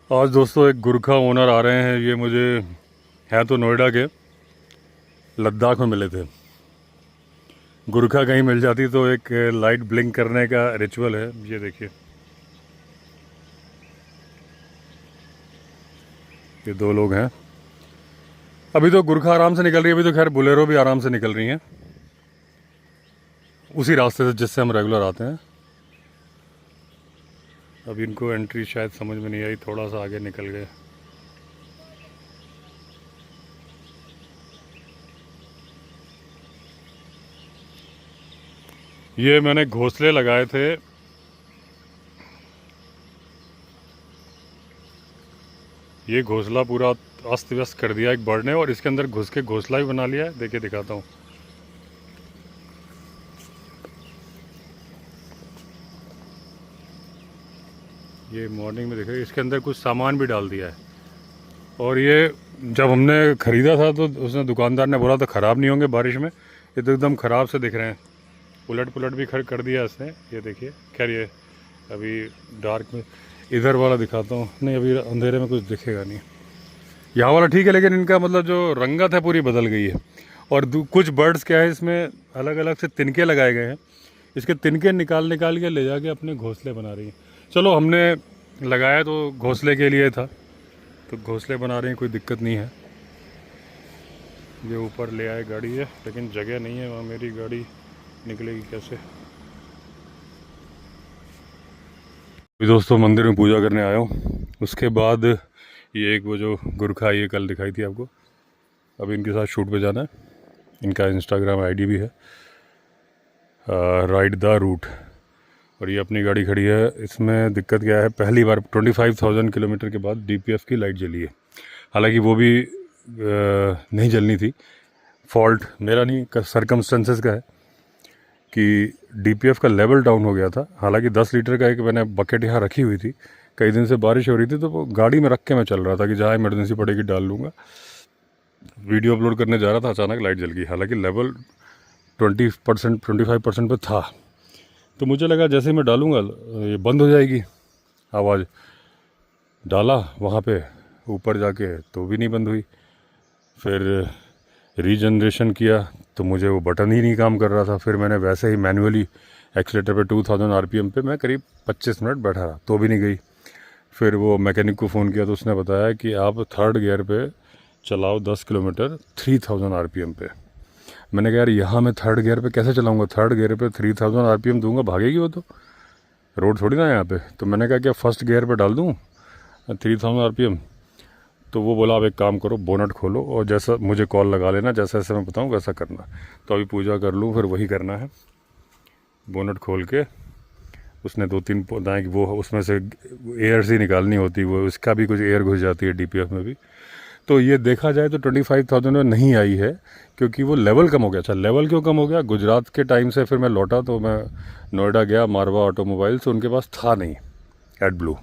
आज दोस्तों एक गुरखा ओनर आ रहे हैं। ये मुझे हैं तो नोएडा के, लद्दाख में मिले थे। गुरखा कहीं मिल जाती तो एक लाइट ब्लिंक करने का रिचुअल है। ये देखिए, ये दो लोग हैं। अभी तो गुरखा आराम से निकल रही है। अभी तो खैर बुलेरो भी आराम से निकल रही हैं, उसी रास्ते से जिससे हम रेगुलर आते हैं। अभी इनको एंट्री शायद समझ में नहीं आई, थोड़ा सा आगे निकल गए। ये मैंने घोंसले लगाए थे। ये घोंसला पूरा अस्त व्यस्त कर दिया एक बर्ड ने, और इसके अंदर घुस के घोंसला भी बना लिया है। देखिए दिखाता हूँ। ये मॉर्निंग में देखिए, इसके अंदर कुछ सामान भी डाल दिया है। और ये जब हमने ख़रीदा था तो उसने दुकानदार ने बोला था ख़राब नहीं होंगे बारिश में। ये तो एकदम ख़राब से दिख रहे हैं। उलट पुलट भी कर दिया इसने। ये देखिए, खैर ये अभी डार्क में इधर वाला दिखाता हूँ। नहीं, अभी अंधेरे में कुछ दिखेगा नहीं। यहाँ वाला ठीक है, लेकिन इनका मतलब जो रंगत है पूरी बदल गई है। और कुछ बर्ड्स क्या है, इसमें अलग अलग से तिनके लगाए गए हैं। इसके तिनके निकाल निकाल के ले जाके अपने घोंसले बना रही हैं। चलो, हमने लगाया तो घोंसले के लिए था, तो घोंसले बना रही हैं, कोई दिक्कत नहीं है। ये ऊपर ले आए गाड़ी है, लेकिन जगह नहीं है वहाँ। मेरी गाड़ी निकलेगी कैसे? दोस्तों मंदिर में पूजा करने आया हूँ। उसके बाद ये एक वो जो गुरखा ये कल दिखाई थी आपको, अभी इनके साथ शूट पे जाना है। इनका इंस्टाग्राम आईडी भी है, राइड द रूट। और ये अपनी गाड़ी खड़ी है। इसमें दिक्कत क्या है, पहली बार 25,000 किलोमीटर के बाद डीपीएफ की लाइट जली है। हालांकि वो भी नहीं जलनी थी। फॉल्ट मेरा नहीं, सर्कमस्टेंसेस का है कि डीपीएफ का लेवल डाउन हो गया था। हालांकि 10 लीटर का एक मैंने बकेट यहाँ रखी हुई थी। कई दिन से बारिश हो रही थी तो वो गाड़ी में रख के मैं चल रहा था कि जहाँ इमरजेंसी पड़ेगी डाल लूँगा। वीडियो अपलोड करने जा रहा था, अचानक लाइट जल गई। हालांकि लेवल 20% 25% पर था। तो मुझे लगा जैसे मैं डालूँगा ये बंद हो जाएगी आवाज़। डाला वहाँ पे ऊपर जाके तो भी नहीं बंद हुई। फिर रीजनरेशन किया तो मुझे वो बटन ही नहीं काम कर रहा था। फिर मैंने वैसे ही मैनुअली एक्सीलेटर पे 2000 आरपीएम पे मैं करीब 25 मिनट बैठा रहा, तो भी नहीं गई। फिर वो मैकेनिक को फ़ोन किया तो उसने बताया कि आप 3rd गियर पे चलाओ 10 किलोमीटर 3000 आरपीएम पे। मैंने कहा यार यहाँ मैं 3rd गियर पे कैसे चलाऊँगा? 3rd गियर पे 3000 आरपीएम दूंगा, भागेगी वो तो, रोड थोड़ी ना यहाँ पे। तो मैंने कहा क्या 1st गियर पे डाल दूँ 3000 आरपीएम? तो वो बोला आप एक काम करो, बोनट खोलो और जैसा मुझे कॉल लगा लेना, जैसा जैसे मैं बताऊँ वैसा करना। तो अभी पूजा कर लूँ, फिर वही करना है। बोनट खोल के उसने 2-3 बताएं कि वो उसमें से एयर सी निकालनी होती, वो उसका भी कुछ एयर घुस जाती है डीपीएफ में भी। तो ये देखा जाए तो 25,000 में नहीं आई है, क्योंकि वो लेवल कम हो गया। अच्छा, लेवल क्यों कम हो गया? गुजरात के टाइम से फिर मैं लौटा तो मैं नोएडा गया, मारवा ऑटोमोबाइल्स, उनके पास था नहीं एडब्लू।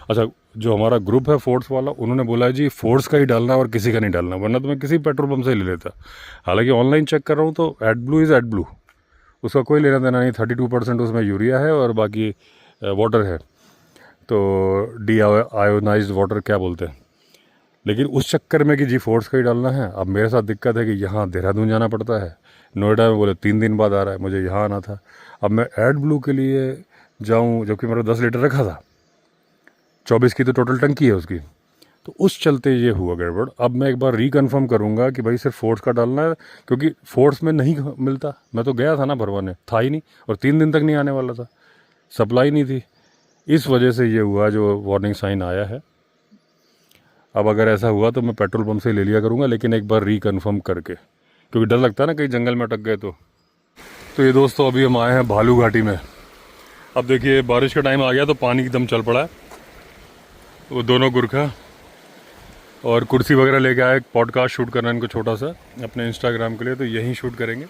अच्छा, जो हमारा ग्रुप है फोर्स वाला, उन्होंने बोला है जी फोर्स का ही डालना और किसी का नहीं डालना, वरना तो मैं किसी पेट्रोल पंप से ही ले लेता। हालांकि ऑनलाइन चेक कर रहा हूँ तो एडब्लू इज़ एडब्लू, उसका कोई लेना देना नहीं। 32% उसमें यूरिया है और बाकी वाटर है, तो डी आयोनाइज्ड वाटर क्या बोलते हैं। लेकिन उस चक्कर में कि जी फोर्स का ही डालना है। अब मेरे साथ दिक्कत है कि यहाँ देहरादून जाना पड़ता है, नोएडा में बोले 3 दिन बाद आ रहा है, मुझे यहाँ आना था। अब मैं एडब्लू के लिए जाऊँ, जबकि मेरा 10 लीटर रखा था, 24 की तो टोटल टंकी है उसकी। तो उस चलते ये हुआ गड़बड़। अब मैं एक बार रिकन्फर्म करूँगा कि भाई सिर्फ फोर्स का डालना है, क्योंकि फोर्स में नहीं मिलता। मैं तो गया था ना भरवाने, था ही नहीं, और 3 दिन तक नहीं आने वाला था, सप्लाई नहीं थी। इस वजह से ये हुआ जो वार्निंग साइन आया है। अब अगर ऐसा हुआ तो मैं पेट्रोल पंप से ले लिया करूँगा, लेकिन एक बार रिकन्फर्म करके, क्योंकि डर लगता है ना कहीं जंगल में अटक गए तो ये दोस्तों अभी हम आए हैं भालू घाटी में। अब देखिए बारिश का टाइम आ गया तो पानी एकदम चल पड़ा है। वो दोनों गुरखा और कुर्सी वगैरह लेके आए, पॉडकास्ट शूट करना इनको छोटा सा अपने इंस्टाग्राम के लिए, तो यहीं शूट करेंगे।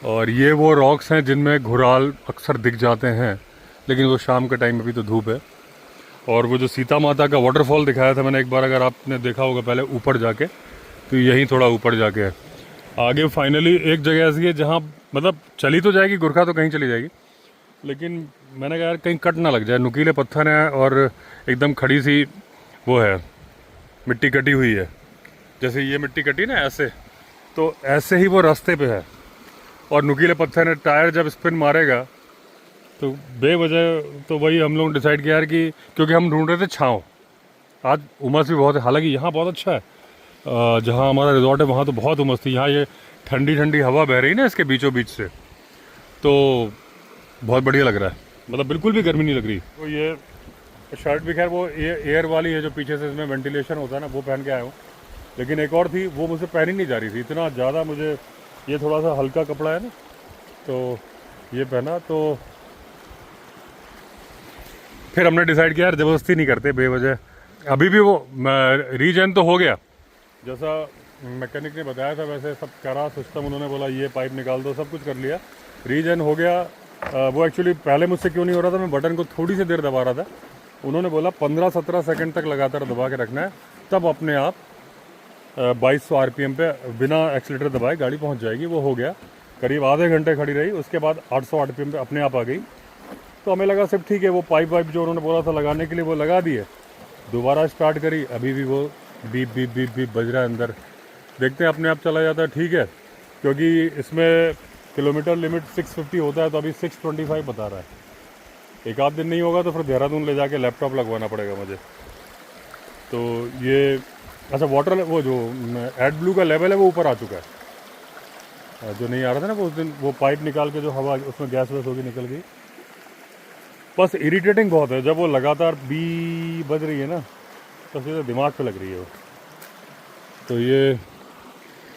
और ये वो रॉक्स हैं जिनमें घुराल अक्सर दिख जाते हैं, लेकिन वो शाम के टाइम अभी तो धूप है। और वो जो सीता माता का वाटरफॉल दिखाया था मैंने एक बार, अगर आपने देखा होगा पहले ऊपर जाके, तो यहीं थोड़ा ऊपर जाके है। आगे फाइनली एक जगह ऐसी है जहाँ मतलब चली तो जाएगी गुरखा, तो कहीं चली जाएगी, लेकिन मैंने कहा यार कहीं कट ना लग जाए। नुकीले पत्थर हैं और एकदम खड़ी सी वो है, मिट्टी कटी हुई है। जैसे ये मिट्टी कटी ना ऐसे, तो ऐसे ही वो रास्ते पे है। और नुकीले पत्थर ने टायर जब स्पिन मारेगा तो बेवजह, तो वही हम लोग डिसाइड किया यार कि, क्योंकि हम ढूंढ रहे थे छाँव, आज उमस भी बहुत है। हालांकि यहाँ बहुत अच्छा है, जहाँ हमारा रिजॉर्ट है वहाँ तो बहुत उमस थी। यहाँ ये ठंडी ठंडी हवा बह रही ना इसके बीचों बीच से, तो बहुत बढ़िया लग रहा है, मतलब बिल्कुल भी गर्मी नहीं लग रही। तो ये शर्ट भी खैर वो एयर वाली है, जो पीछे से इसमें वेंटिलेशन होता है ना, वो पहन के आया हूँ। लेकिन एक और थी, वो मुझसे पहनी नहीं जा रही थी, इतना ज़्यादा मुझे, ये थोड़ा सा हल्का कपड़ा है ना, तो ये पहना। तो फिर हमने डिसाइड किया यार ज़बरदस्ती नहीं करते बेवजह। अभी भी वो रीजन तो हो गया, जैसा मैकेनिक ने बताया था वैसे सब करा सिस्टम, उन्होंने बोला ये पाइप निकाल दो, सब कुछ कर लिया, रीजन हो गया। वो एक्चुअली पहले मुझसे क्यों नहीं हो रहा था, मैं बटन को थोड़ी सी देर दबा रहा था। उन्होंने बोला 15-17 सेकंड तक लगातार दबा के रखना है, तब अपने आप 2200 RPM पे बिना एक्सीलेटर दबाए गाड़ी पहुंच जाएगी। वो हो गया, करीब आधे घंटे खड़ी रही, उसके बाद 800 RPM पे अपने आप आ गई। तो हमें लगा सब ठीक है, वो पाइप वाइप जो उन्होंने बोला था लगाने के लिए वो लगा दिए। दोबारा स्टार्ट करी, अभी भी वो बीप बीप बीप बीप बज रहा है अंदर। देखते हैं अपने आप चला जाता है, ठीक है, क्योंकि इसमें किलोमीटर लिमिट 650 होता है, तो अभी 625 बता रहा है। एक आध दिन नहीं होगा तो फिर देहरादून ले जाके लैपटॉप लगवाना पड़ेगा मुझे। तो ये अच्छा, वाटर वो जो एडब्लू का लेवल है वो ऊपर आ चुका है, जो नहीं आ रहा था ना वो उस दिन, वो पाइप निकाल के जो हवा उसमें गैस वैस होगी निकल गई। बस इरिटेटिंग बहुत है, जब वो लगातार बी बज रही है ना, तो सीधे दिमाग पे लग रही है वो। तो ये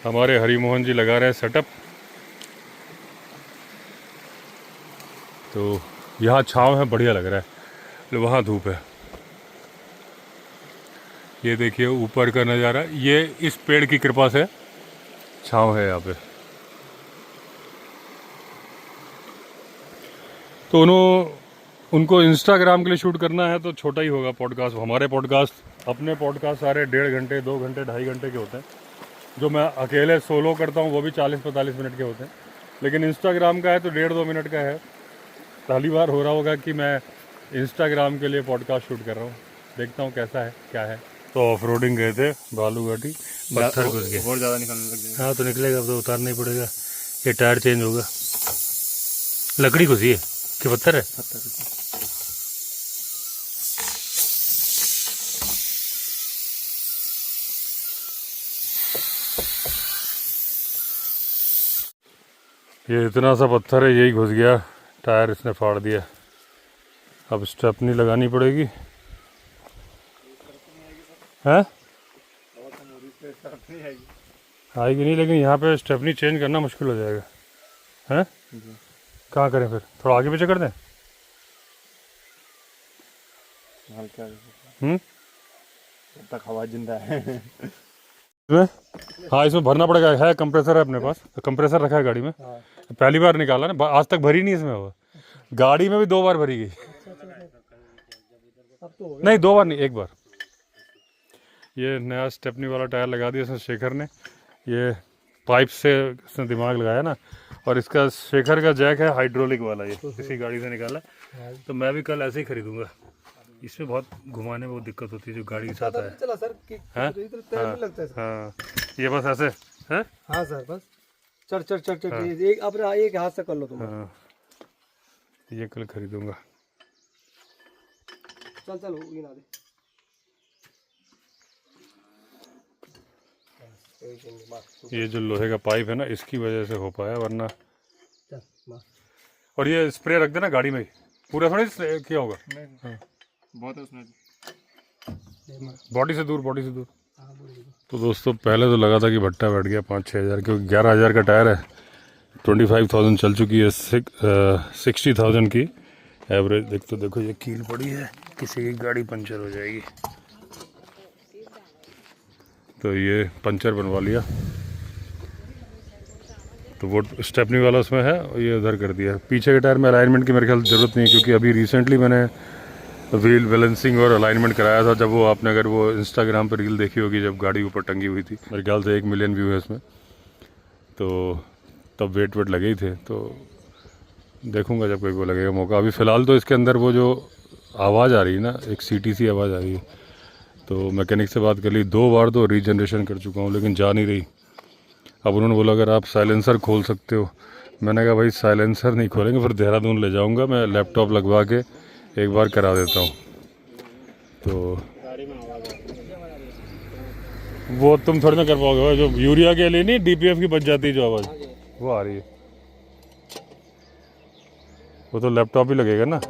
हमारे हरिमोहन जी लगा रहे हैं सेटअप। तो यहाँ छाँव है, बढ़िया लग रहा है, वहाँ धूप है। ये देखिए ऊपर का नज़ारा, ये इस पेड़ की कृपा से छाँव है यहाँ पे। तो उनको इंस्टाग्राम के लिए शूट करना है तो छोटा ही होगा पॉडकास्ट। हमारे पॉडकास्ट, अपने पॉडकास्ट सारे 1.5 घंटे, 2 घंटे, 2.5 घंटे के होते हैं। जो मैं अकेले सोलो करता हूँ वो भी 40-45 मिनट के होते हैं। लेकिन इंस्टाग्राम का है तो 1.5-2 मिनट का है। पहली बार हो रहा होगा कि मैं इंस्टाग्राम के लिए पॉडकास्ट शूट कर रहा हूँ, देखता हूँ कैसा है क्या है। तो ऑफ रोडिंग गए थे, बालू घाटी, पत्थर घुस गए, बहुत ज़्यादा निकलने लग जाएगा। हाँ तो निकलेगा, अब तो उतारना ही पड़ेगा। ये टायर चेंज होगा। लकड़ी घुसी है कि पत्थर है? पत्थर। ये इतना सा पत्थर है, यही घुस गया, टायर इसने फाड़ दिया। अब स्टेपनी लगानी पड़ेगी। हैं? आएगी नहीं, लेकिन यहाँ पे स्टेपनी चेंज करना मुश्किल हो जाएगा। हैं? कहाँ करें फिर? थोड़ा आगे पीछे कर दें? जब तक हवा जिंदा है। हाँ, इसमें भरना पड़ेगा। है कंप्रेसर है अपने पास, तो कंप्रेसर रखा है गाड़ी में। पहली बार निकाला ना, आज तक भरी नहीं इसमें हवा। गाड़ी में भी 2 बार भरी गई। नहीं 2 बार नहीं, 1 बार। ये नया स्टेपनी वाला टायर लगा दिया इसमें शेखर ने। ये पाइप से इसने दिमाग लगाया ना, और इसका शेखर का जैक है हाइड्रोलिक वाला, ये किसी गाड़ी से निकाला। तो मैं भी कल ऐसे ही खरीदूंगा। इसमें बहुत घुमाने में बहुत दिक्कत होती है जो गाड़ी के साथ है। चला सर कि लगता है सर। हाँ, ये बस ऐसे है। हाँ सर, बस चढ़ चढ़ चढ़ चढ़ एक अपना एक हाथ से कर लो तुम। हाँ, ये कल खरीदूंगा। चल चल ये ना दे। ये जो लोहे का पाइप है ना, इसकी वजह से हो पाया, वरना। चल और ये स्प्रे रख देना गाड़ी में, पूरा थोड़ी किया होगा। हाँ। बहुत है उसमें, बॉडी से दूर, बॉडी से दूर। तो दोस्तों पहले तो लगा था कि भट्टा बैठ गया 5-6 हज़ार, क्योंकि 11,000 का टायर है, 25,000 चल चुकी है, 60,000 की एवरेज। देखो ये कील पड़ी है, किसी की गाड़ी पंचर हो जाएगी। तो ये पंचर बनवा लिया, तो वो स्टेपनी वाला उसमें है, और ये उधर कर दिया। पीछे के टायर में अलाइनमेंट की मेरे ख्याल ज़रूरत नहीं है, क्योंकि अभी रिसेंटली मैंने व्हील बैलेंसिंग और अलाइनमेंट कराया था। जब वो आपने अगर वो इंस्टाग्राम पर रील देखी होगी, जब गाड़ी ऊपर टंगी हुई थी, मेरे ख्याल से 1 मिलियन व्यू है इसमें, तो तब वेट लगे ही थे। तो देखूंगा जब कोई को लगेगा मौका। अभी फ़िलहाल तो इसके अंदर वो जो आवाज़ आ रही है ना, एक सीटी सी आवाज़ आ रही है, तो मैकेनिक से बात कर ली, 2 बार तो रीजनरेशन कर चुका हूँ लेकिन जा नहीं रही। अब उन्होंने बोला अगर आप साइलेंसर खोल सकते हो। मैंने कहा भाई साइलेंसर नहीं खोलेंगे, फिर देहरादून ले जाऊँगा, मैं लैपटॉप लगवा के एक बार करा देता हूँ। तो वो तुम थोड़ी ना कर पाओगे भाई, जो यूरिया के लिए नहीं DPF की बच जाती है जो आवाज़, वो आ रही है, वो तो लैपटॉप ही लगेगा ना।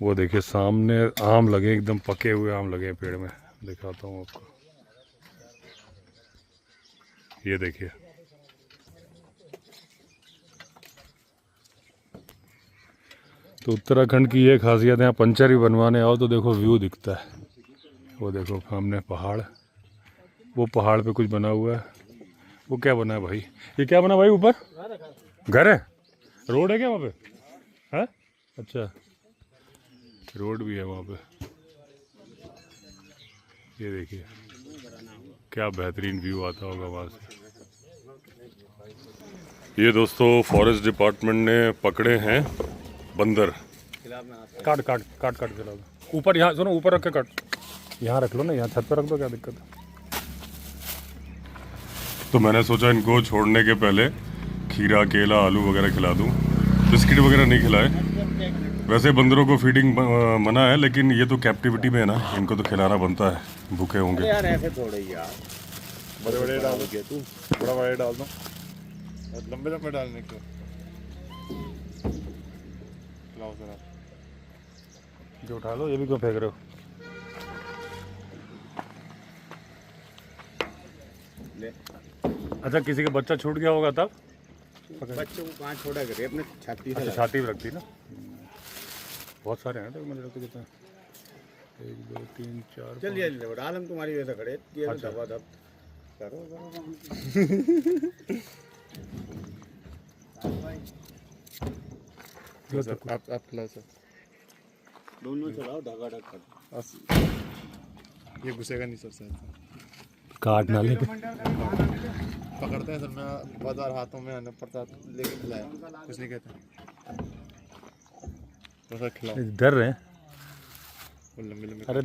वो देखिए सामने आम लगे, एकदम पके हुए आम लगे हैं पेड़ में, दिखाता हूँ आपको, ये देखिए। तो उत्तराखंड की ये खासियत है, यहाँ पंचर भी बनवाने आओ तो देखो व्यू दिखता है। वो देखो सामने पहाड़, वो पहाड़ पे कुछ बना हुआ है, वो क्या बना है भाई, ये क्या बना भाई ऊपर? घर है? रोड है क्या वहाँ पे? है? अच्छा, रोड भी है वहाँ पे। ये देखिए क्या बेहतरीन व्यू आता होगा वहाँ से। ये दोस्तों फॉरेस्ट डिपार्टमेंट ने पकड़े हैं बंदर। काट काट काट काट के लाओ ऊपर, यहाँ सुनो ऊपर रख के काट, यहाँ रख लो ना, यहाँ छत पर रख दो, क्या दिक्कत है। तो मैंने सोचा इनको छोड़ने के पहले खीरा केला आलू वगैरह खिला दूँ, बिस्किट वगैरह नहीं खिलाए। वैसे बंदरों को फीडिंग मना है, लेकिन ये तो कैप्टिविटी में है ना, इनको तो खिलाना बनता है, भूखे होंगे। यार ऐसे थोड़े ही यार, बड़े बड़े डाल दो तू, बड़ा बड़ा डाल दो, लंबे लंबे डालने को। लाओ जरा, जो उठा लो, ये भी क्यों फेंक रहे हो? ले। अच्छा किसी का बच्चा छूट गया होगा तब? बच्चों को कहाँ छोड़ा करे, अपने छाती से अच्छा छाती में रखती ना। बहुत सारे हैं तो मुझे लगता है कितना, 1 2 3 4 चल ये ले डाल, हम तुम्हारी वजह से खड़े, ये तो दबा दब करो आप खिलाओ सर, दोनों चलाओ, ढका ढक कर। ये घुसेगा नहीं सर, शायद काट ना ले। पकड़ते हैं सर, मैं बाजार हाथों में आने पड़ता लेके खिलाया, कुछ नहीं कहते तो सर खिलाओ। डर रहे हैं। वो लंबे लंबे अरे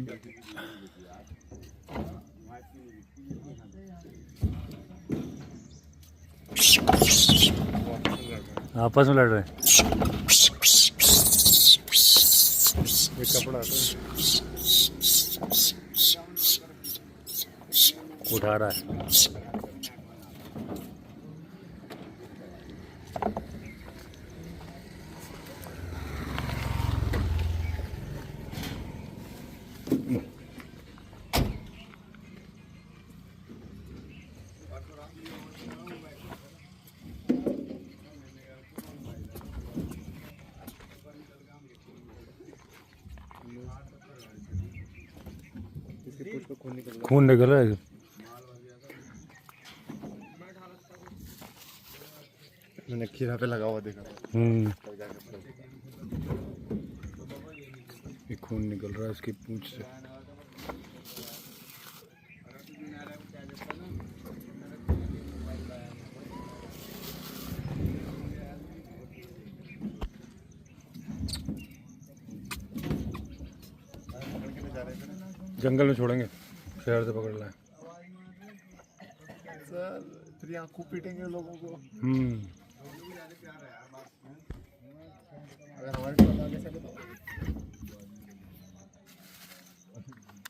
आपस में लड़ रहे हैं। एक कपड़ा उठा रहा है। इसके पूंछ पे खून निकल खून निकल रहा है। मैंने खीरा पे लगा हुआ देखा। ये खून निकल रहा है इसकी पूंछ से। जंगल में छोड़ेंगे, शहर से पकड़ लाए सर, फिर यहाँ खूब पीटेंगे लोगों को। अगर हमारे पास आगे चले तो।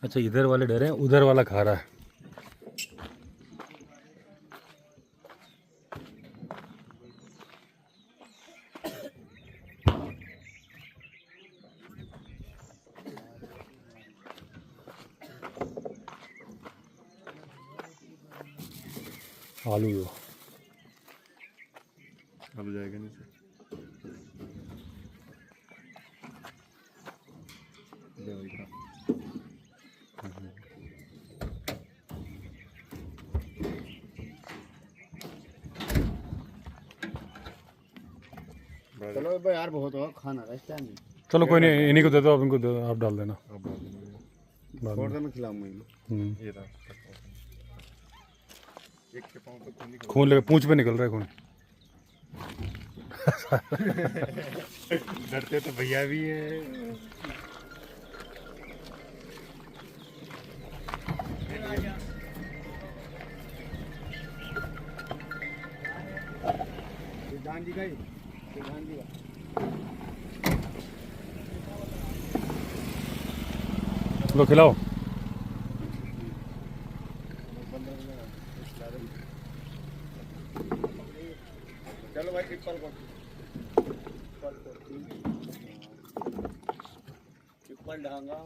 अच्छा इधर वाले डरे हैं, उधर वाला खा रहा है। आलू दो, अब जाएगा नहीं सर। चलो भाई यार, बहुत हो खाना था इस टाइम। चलो कोई नहीं, इन्हीं को दे दो, आप इनको दे दो, आप डाल देना बाद छोड़ में। दे, मैं खिलाऊंगा इनको। ये रहा एक के पाँव पे खून निकल खून लगे, पूंछ पे निकल रहा है खून। डरते तो भैया भी है। सिद्धांत जी का ही, सिद्धांत जी का। तो खिलाओ। चलो भाई पिपल को, पिपल ढांगा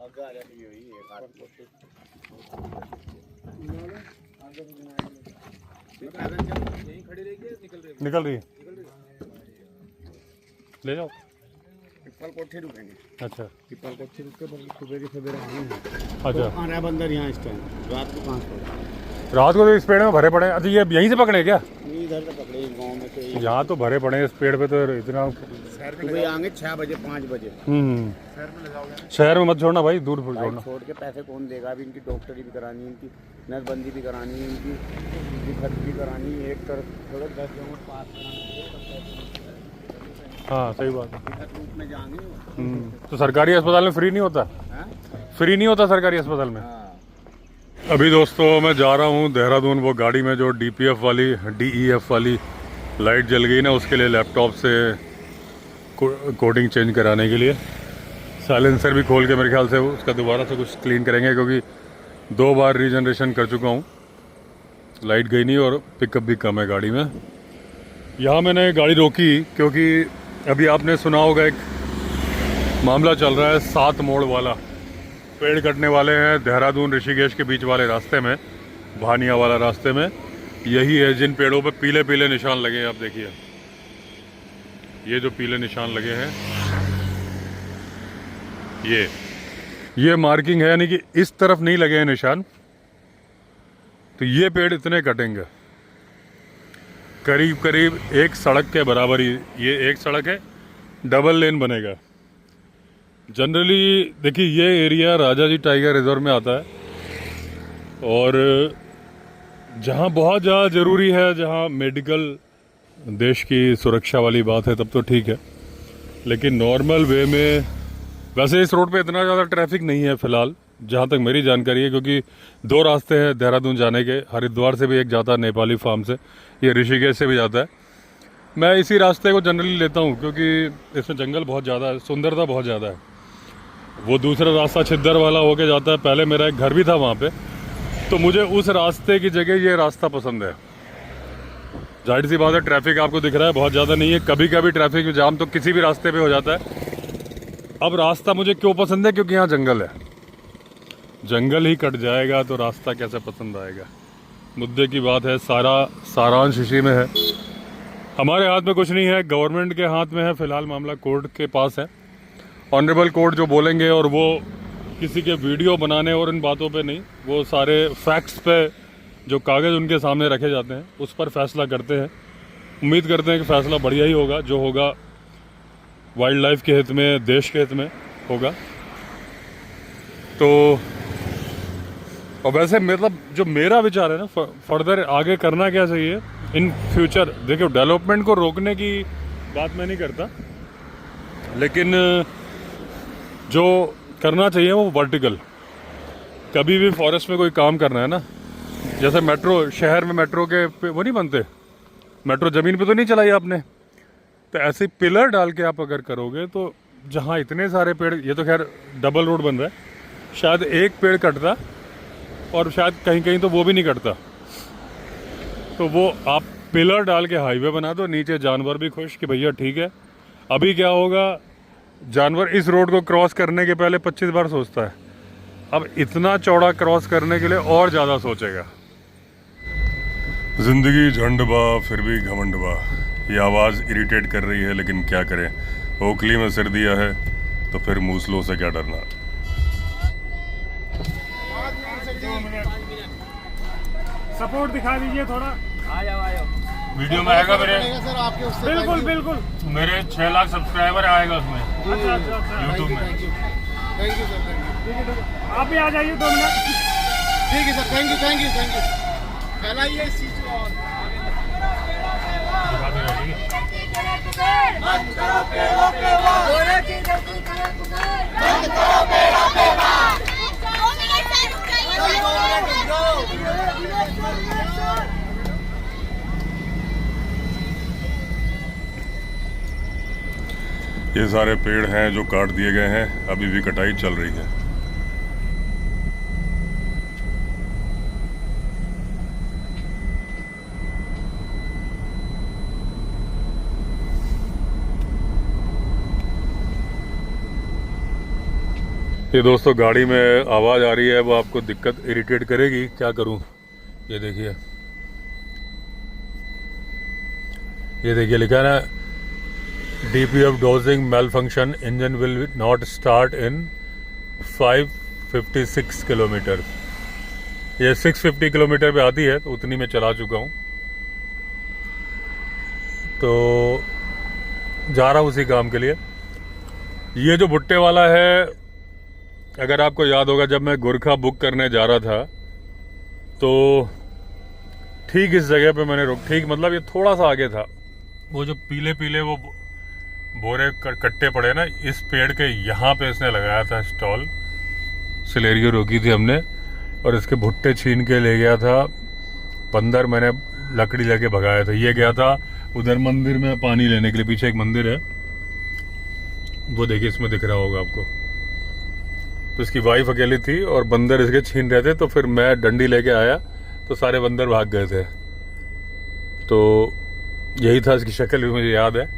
आगे आ जाती है ये यही खड़ी रहेगी, निकल रही है। निकल रही है, ले जाओ। पिपल कोठी रुकेंगे। अच्छा पिपल कोठी रुक के सुबह के सवेरे आएंगे। अच्छा, आ रहा है बंदर यहाँ इस टाइम, रात को 5 बजे। रात को तो इस पेड़ में भरे पड़े हैं। अच्छा, ये यहीं से पकड़े क्या? नहीं इधर से पकड़े, गाँव में से। यहाँ तो भरे पड़े हैं इस पेड़ पे, तो इतना। सुबह आएंगे 6 बजे 5 बजे। शहर में मत छोड़ना भाई, दूर छोड़ना। छोड़ के पैसे कौन देगा? अभी इनकी डॉक्टरी भी करानी है, इनकी नसबंदी भी करानी है, इनकी खर्च भी करानी है। एक तरफ थोड़ा 10 जगह पास कराना हाँ सही बात है। रूप में जाएंगे। तो सरकारी अस्पताल में फ्री नहीं होता? फ्री नहीं होता सरकारी अस्पताल में? अभी दोस्तों मैं जा रहा हूँ देहरादून, वो गाड़ी में जो DPF वाली DEF वाली लाइट जल गई ना, उसके लिए लैपटॉप से कोडिंग चेंज कराने के लिए। साइलेंसर भी खोल के मेरे ख्याल से उसका दोबारा से कुछ क्लीन करेंगे, क्योंकि 2 बार रीजनरेशन कर चुका हूँ, लाइट गई नहीं और पिकअप भी कम है गाड़ी में। यहाँ मैंने गाड़ी रोकी क्योंकि अभी आपने सुना होगा एक मामला चल रहा है 7 मोड़ वाला। पेड़ कटने वाले हैं देहरादून ऋषिकेश के बीच वाले रास्ते में, भानिया वाला रास्ते में। यही है जिन पेड़ों पे पीले पीले निशान लगे हैं, आप देखिए ये जो पीले निशान लगे हैं, ये मार्किंग है, यानी कि इस तरफ नहीं लगे हैं निशान, तो ये पेड़ इतने कटेंगे करीब करीब एक सड़क के बराबर ही। ये एक सड़क है, डबल लेन बनेगा। जनरली देखिए ये एरिया राजा जी टाइगर रिजर्व में आता है, और जहाँ बहुत ज़्यादा ज़रूरी है, जहाँ मेडिकल देश की सुरक्षा वाली बात है, तब तो ठीक है। लेकिन नॉर्मल वे में वैसे इस रोड पे इतना ज़्यादा ट्रैफिक नहीं है फ़िलहाल, जहाँ तक मेरी जानकारी है, क्योंकि 2 रास्ते हैं देहरादून जाने के। हरिद्वार से भी एक जाता है नेपाली फार्म से, ये ऋषिकेश से भी जाता है। मैं इसी रास्ते को जनरली लेता हूँ क्योंकि इसमें जंगल बहुत ज़्यादा है, सुंदरता बहुत ज़्यादा है। वो दूसरा रास्ता छिद्दर वाला होके जाता है, पहले मेरा एक घर भी था वहाँ पे, तो मुझे उस रास्ते की जगह ये रास्ता पसंद है। जाहिर सी बात है ट्रैफिक आपको दिख रहा है बहुत ज़्यादा नहीं है, कभी कभी ट्रैफिक जाम तो किसी भी रास्ते पे हो जाता है। अब रास्ता मुझे क्यों पसंद है? क्योंकि यहाँ जंगल है। जंगल ही कट जाएगा तो रास्ता कैसे पसंद आएगा? मुद्दे की बात है, सारांश इसी में है। हमारे हाथ में कुछ नहीं है, गवर्नमेंट के हाथ में है फ़िलहाल मामला, कोर्ट के पास है। ऑनरेबल कोर्ट जो बोलेंगे, और वो किसी के वीडियो बनाने और इन बातों पे नहीं, वो सारे फैक्ट्स पे जो कागज़ उनके सामने रखे जाते हैं उस पर फैसला करते हैं। उम्मीद करते हैं कि फ़ैसला बढ़िया ही होगा, जो होगा वाइल्ड लाइफ के हित में, देश के हित में होगा। तो और वैसे मतलब जो मेरा विचार है ना, फर्दर आगे करना क्या चाहिए इन फ्यूचर, देखिए डेवलपमेंट को रोकने की बात मैं नहीं करता, लेकिन जो करना चाहिए वो वर्टिकल। कभी भी फॉरेस्ट में कोई काम करना है ना, जैसे मेट्रो, शहर में मेट्रो के वो नहीं बनते, मेट्रो ज़मीन पे तो नहीं चलाई आपने, तो ऐसे पिलर डाल के आप अगर करोगे तो जहाँ इतने सारे पेड़, ये तो खैर डबल रोड बन रहा है, शायद एक पेड़ कटता और शायद कहीं कहीं तो वो भी नहीं कटता, तो वो आप पिलर डाल के हाईवे बना दो, नीचे जानवर भी खुश कि भैया ठीक है। अभी क्या होगा, जानवर इस रोड को क्रॉस करने के पहले 25 बार सोचता है, अब इतना चौड़ा क्रॉस करने के लिए और ज़्यादा सोचेगा। जिंदगी झंडबा फिर भी घमंडबा, ये आवाज़ इरिटेट कर रही है, लेकिन क्या करें, ओखली में सिर दिया है तो फिर मूसलों से क्या डरना। सपोर्ट दिखा दीजिए थोड़ा, आ जाओ। वीडियो में आएगा मेरे, सर आपके उससे बिल्कुल बिल्कुल, मेरे 6 लाख सब्सक्राइबर आएगा उसमें, यूट्यूब में। Thank you sir, thank you. आप भी आ जाइए 2 मिनट। ठीक है सर, थैंक यू। फैलाइए इस चीज़ को और दिखा दे रहा है, ठीक है। पुकार बंद करो पेड़ों पे वार गोरे की धरती के लिए पुकार बंद करो पेड़ों पे वार 2 मिनट से रुक जाइए 2 मिनट रुक जाओ ये सारे पेड़ हैं जो काट दिए गए हैं, अभी भी कटाई चल रही है। ये दोस्तों गाड़ी में आवाज़ आ रही है, वो आपको दिक्कत इरिटेट करेगी, क्या करूं। ये देखिए लिखा है ना, DPF dosing malfunction, engine will not start in 556 kilometre. ये 650 किलोमीटर पे आती है, तो उतनी मैं चला चुका हूँ, तो जा रहा हूँ उसी काम के लिए। ये जो भुट्टे वाला है, अगर आपको याद होगा, जब मैं गोरखा बुक करने जा रहा था तो ठीक इस जगह पे मैंने ठीक मतलब ये थोड़ा सा आगे था, वो जो पीले पीले वो बोरे कट्टे पड़े ना, इस पेड़ के यहाँ पे इसने लगाया था स्टॉल। सिलेरियो रोकी थी हमने और इसके भुट्टे छीन के ले गया था। 15 मैंने लकड़ी लेके भगाया था। ये गया था उधर मंदिर में पानी लेने के लिए, पीछे एक मंदिर है, वो देखिए इसमें दिख रहा होगा आपको। तो इसकी वाइफ अकेली थी और बंदर इसके छीन रहे थे, तो फिर मैं डंडी लेके आया तो सारे बंदर भाग गए थे। तो यही था, इसकी शक्ल भी मुझे याद है।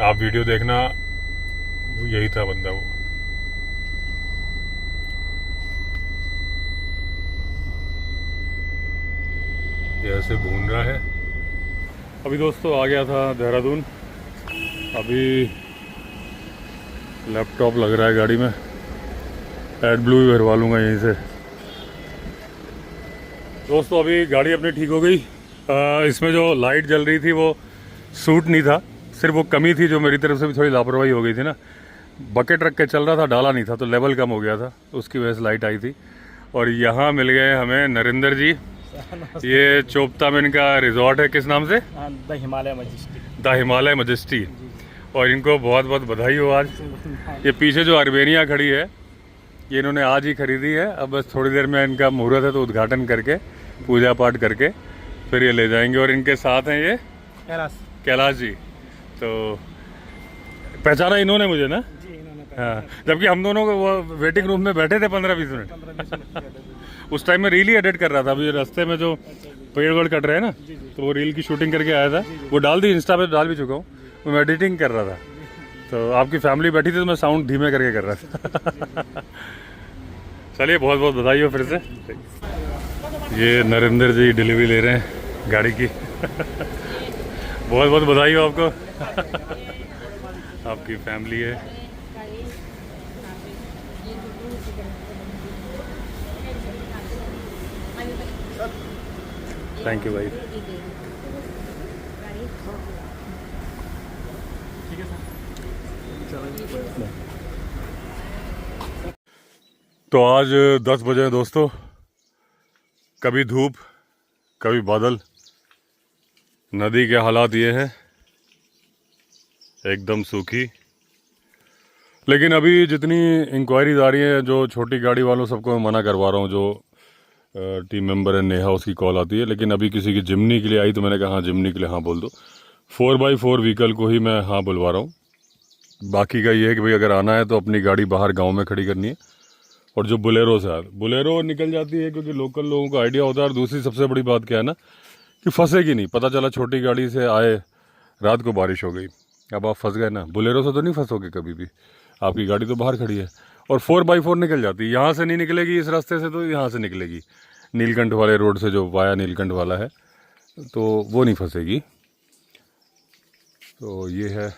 आप वीडियो देखना, यही था बंदा वो। ये ऐसे भून रहा है। अभी दोस्तों आ गया था देहरादून। अभी लैपटॉप लग रहा है गाड़ी में, एडब्लू भी भरवा लूँगा यहीं से। दोस्तों अभी गाड़ी अपनी ठीक हो गई। इसमें जो लाइट जल रही थी वो सूट नहीं था, सिर्फ वो कमी थी जो मेरी तरफ से भी थोड़ी लापरवाही हो गई थी ना। बकेट रख के चल रहा था, डाला नहीं था, तो लेवल कम हो गया था, उसकी वजह से लाइट आई थी। और यहाँ मिल गए हमें नरेंद्र जी। ये चोपता में इनका रिजॉर्ट है, किस नाम से? The Himalaya majesty. The Himalaya majesty. और इनको बहुत बहुत बधाई हो आज। ये पीछे जो अर्बेनिया खड़ी है, ये इन्होंने आज ही खरीदी है। अब बस थोड़ी देर में इनका मुहूर्त है, तो उद्घाटन करके पूजा पाठ करके फिर ये ले जाएंगे। और इनके साथ हैं ये कैलाश जी। तो पहचाना इन्होंने मुझे ना? जी, इन्होंने हाँ, जबकि हम दोनों को वो वेटिंग रूम में बैठे थे 15-20 मिनट। उस टाइम में रील ही एडिट कर रहा था। अभी रास्ते में जो पेड़ वेड़ कट रहे हैं ना, तो वो रील की शूटिंग करके आया था। वो डाल दी, इंस्टा पे डाल भी चुका हूँ। मैं एडिटिंग कर रहा था, तो आपकी फैमिली बैठी थी, तो मैं साउंड धीमे करके कर रहा था। चलिए, बहुत बहुत बधाई हो फिर से। ये नरेंद्र जी डिलीवरी ले रहे हैं गाड़ी की। बहुत बहुत बधाई हो आपको। आपकी फैमिली है। थैंक यू भाई। तो आज 10 बजे हैं दोस्तों। कभी धूप, कभी बादल। नदी के हालात ये हैं, एकदम सूखी। लेकिन अभी जितनी इंक्वायरीज आ रही है, जो छोटी गाड़ी वालों सबको मैं मना करवा रहा हूँ। जो टीम मेंबर है नेहा, उसकी कॉल आती है। लेकिन अभी किसी की जिम्नी के लिए आई, तो मैंने कहा हाँ, जिम्नी के लिए हाँ बोल दो। 4x4 व्हीकल को ही मैं हाँ बुलवा रहा हूँ। बाकी का ये है कि भाई अगर आना है तो अपनी गाड़ी बाहर गांव में खड़ी करनी है। और जो बुलेरो से बुलेरो निकल जाती है, क्योंकि लोकल लोगों को आइडिया होता है। और दूसरी सबसे बड़ी बात क्या है ना, कि फंसेगी नहीं। पता चला छोटी गाड़ी से आए, रात को बारिश हो गई, अब आप फंस गए ना। बुलेरो से तो नहीं फंसोगे कभी भी, आपकी गाड़ी तो बाहर खड़ी है। और 4x4 निकल जाती है, यहाँ से नहीं निकलेगी इस रास्ते से, तो यहाँ से निकलेगी नीलकंठ वाले रोड से, जो वाया नीलकंठ वाला है, तो वो नहीं फंसेगी। तो ये है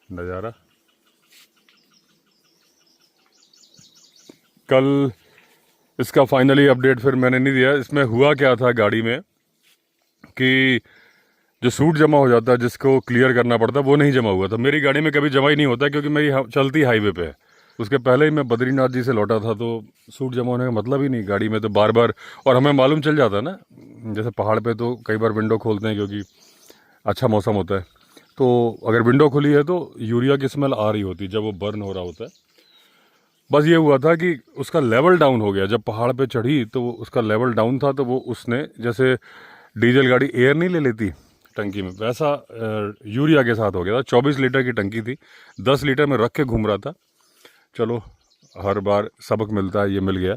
नज़ारा। कल इसका फाइनली अपडेट फिर मैंने नहीं दिया। इसमें हुआ क्या था गाड़ी में, कि जो सूट जमा हो जाता है, जिसको क्लियर करना पड़ता है, वो नहीं जमा हुआ था। मेरी गाड़ी में कभी जमा ही नहीं होता, क्योंकि मेरी चलती हाईवे पे है। उसके पहले ही मैं बद्रीनाथ जी से लौटा था, तो सूट जमा होने का मतलब ही नहीं गाड़ी में। तो बार बार, और हमें मालूम चल जाता है ना, जैसे पहाड़ पे तो कई बार विंडो खोलते हैं क्योंकि अच्छा मौसम होता है, तो अगर विंडो खुली है तो यूरिया की स्मेल आ रही होती है जब वो बर्न हो रहा होता है। बस ये हुआ था कि उसका लेवल डाउन हो गया, जब पहाड़ पे चढ़ी तो उसका लेवल डाउन था, तो वो उसने जैसे डीजल गाड़ी एयर नहीं ले लेती टंकी में, वैसा यूरिया के साथ हो गया था। 24 लीटर की टंकी थी, 10 लीटर में रख के घूम रहा था। चलो हर बार सबक मिलता है, ये मिल गया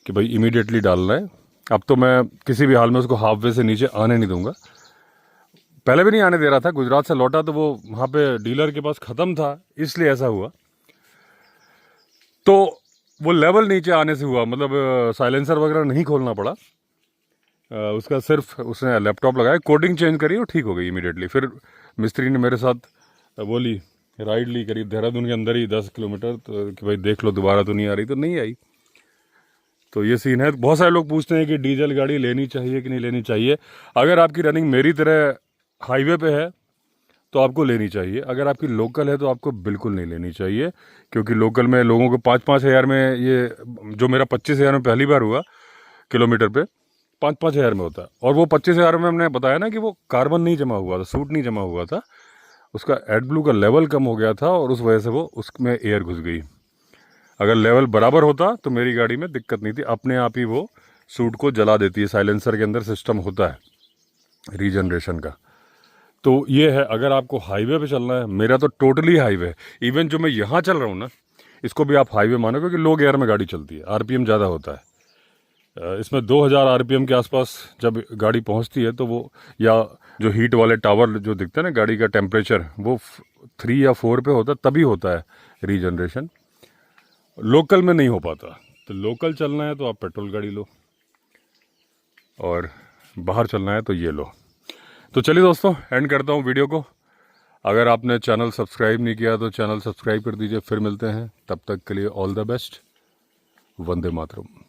कि भाई इमीडिएटली डालना है। अब तो मैं किसी भी हाल में उसको हाफ वे से नीचे आने नहीं दूंगा, पहले भी नहीं आने दे रहा था। गुजरात से लौटा तो वो वहाँ पे डीलर के पास ख़त्म था, इसलिए ऐसा हुआ। तो वो लेवल नीचे आने से हुआ, मतलब साइलेंसर वगैरह नहीं खोलना पड़ा। उसका सिर्फ उसने लैपटॉप लगाया, कोडिंग चेंज करी और ठीक हो गई इमीडिएटली। फिर मिस्त्री ने मेरे साथ वो ली, राइड ली करीब देहरादून के अंदर ही 10 किलोमीटर, तो कि भाई देख लो दोबारा तो नहीं आ रही, तो नहीं आई। तो ये सीन है। बहुत सारे लोग पूछते हैं कि डीजल गाड़ी लेनी चाहिए कि नहीं लेनी चाहिए। अगर आपकी रनिंग मेरी तरह हाईवे पे है तो आपको लेनी चाहिए, अगर आपकी लोकल है तो आपको बिल्कुल नहीं लेनी चाहिए, क्योंकि लोकल में लोगों को 5-5 हज़ार में, ये जो मेरा 25 हज़ार में पहली बार हुआ किलोमीटर पे, 5-5 हज़ार में होता है। और वो 25 हज़ार में हमने बताया ना कि वो कार्बन नहीं जमा हुआ था, सूट नहीं जमा हुआ था, उसका एडब्लू का लेवल कम हो गया था और उस वजह से वो उसमें एयर घुस गई। अगर लेवल बराबर होता तो मेरी गाड़ी में दिक्कत नहीं थी, अपने आप ही वो सूट को जला देती है। साइलेंसर के अंदर सिस्टम होता है रीजनरेशन का। तो ये है, अगर आपको हाईवे पे चलना है, मेरा तो टोटली हाईवे है। इवन जो मैं यहाँ चल रहा हूँ ना, इसको भी आप हाईवे मानो, क्योंकि लो गियर में गाड़ी चलती है, आरपीएम ज़्यादा होता है। इसमें 2000 आरपीएम के आसपास जब गाड़ी पहुँचती है तो वो, या जो हीट वाले टावर जो दिखते हैं ना, गाड़ी का टेम्परेचर वो 3 या 4 पे होता है, तभी होता है रीजनरेशन। लोकल में नहीं हो पाता। तो लोकल चलना है तो आप पेट्रोल गाड़ी लो, और बाहर चलना है तो ये लो। तो चलिए दोस्तों, एंड करता हूँ वीडियो को। अगर आपने चैनल सब्सक्राइब नहीं किया तो चैनल सब्सक्राइब कर दीजिए। फिर मिलते हैं, तब तक के लिए all the best. Vande Mataram.